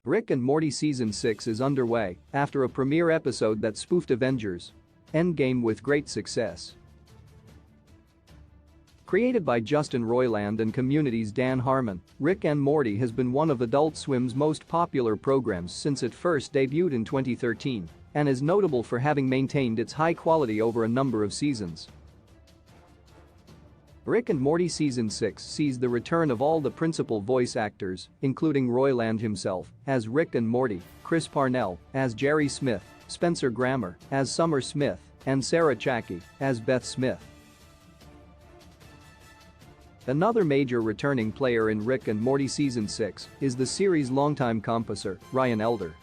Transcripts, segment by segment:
Rick and Morty Season 6 is underway after a premiere episode that spoofed Avengers Endgame with great success. Created by Justin Roiland and Community's Dan Harmon, Rick and Morty has been one of Adult Swim's most popular programs since it first debuted in 2013 and is notable for having maintained its high quality over a number of seasons. Rick and Morty Season 6 sees the return of all the principal voice actors, including Roiland himself as Rick and Morty, Chris Parnell as Jerry Smith, Spencer Grammer as Summer Smith, and Sarah Chackey as Beth Smith. Another major returning player in Rick and Morty Season 6 is the series' longtime composer, Ryan Elder.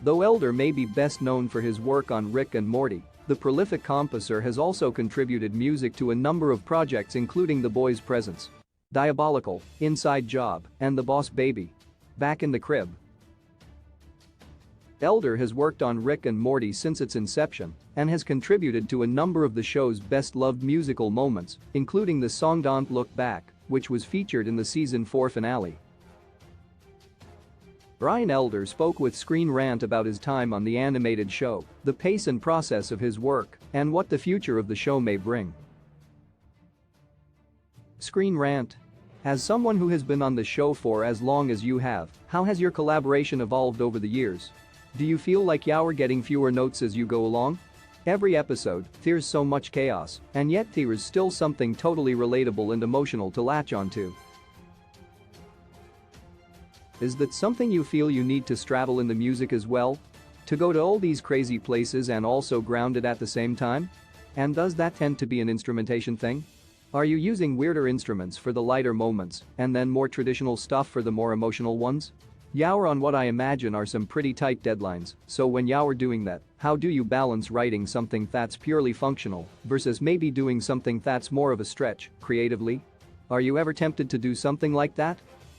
Though Elder may be best known for his work on Rick and Morty, the prolific composer has also contributed music to a number of projects including The Boys' Presence, Diabolical, Inside Job, and The Boss Baby. Back in the Crib. Elder has worked on Rick and Morty since its inception and has contributed to a number of the show's best-loved musical moments, including the song Don't Look Back, which was featured in the Season 4 finale. Ryan Elder spoke with Screen Rant about his time on the animated show, the pace and process of his work, and what the future of the show may bring. Screen Rant. As someone who has been on the show for as long as you have, how has your collaboration evolved over the years? Do you feel like you're getting fewer notes as you go along? Every episode, there's so much chaos, and yet there's still something totally relatable and emotional to latch onto. Is that something you feel you need to straddle in the music as well? To go to all these crazy places and also ground it at the same time? And does that tend to be an instrumentation thing? Are you using weirder instruments for the lighter moments and then more traditional stuff for the more emotional ones? You're on what I imagine are some pretty tight deadlines, so when you're doing that, how do you balance writing something that's purely functional versus maybe doing something that's more of a stretch, creatively? Are you ever tempted to do something like that?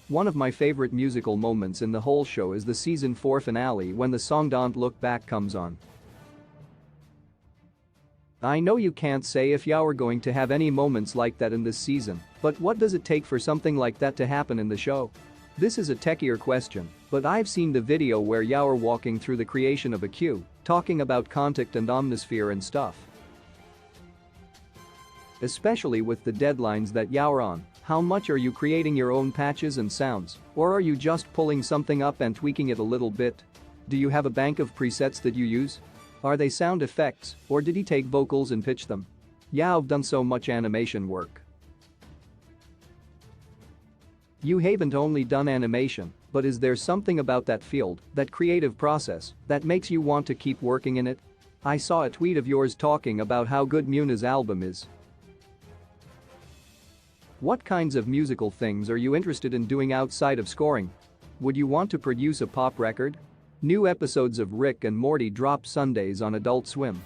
One of my favorite musical moments in the whole show is the Season 4 finale when the song Don't Look Back comes on. I know you can't say if you're going to have any moments like that in this season, but what does it take for something like that to happen in the show? This is a techier question, but I've seen the video where you're walking through the creation of a cue, talking about context and omnisphere and stuff. Especially with the deadlines that you're on, how much are you creating your own patches and sounds, or are you just pulling something up and tweaking it a little bit? Do you have a bank of presets that you use? Are they sound effects, or did he take vocals and pitch them? You've done so much animation work. You haven't only done animation, but is there something about that field, that creative process, that makes you want to keep working in it? I saw a tweet of yours talking about how good Muna's album is. What kinds of musical things are you interested in doing outside of scoring? Would you want to produce a pop record? New episodes of Rick and Morty drop Sundays on Adult Swim.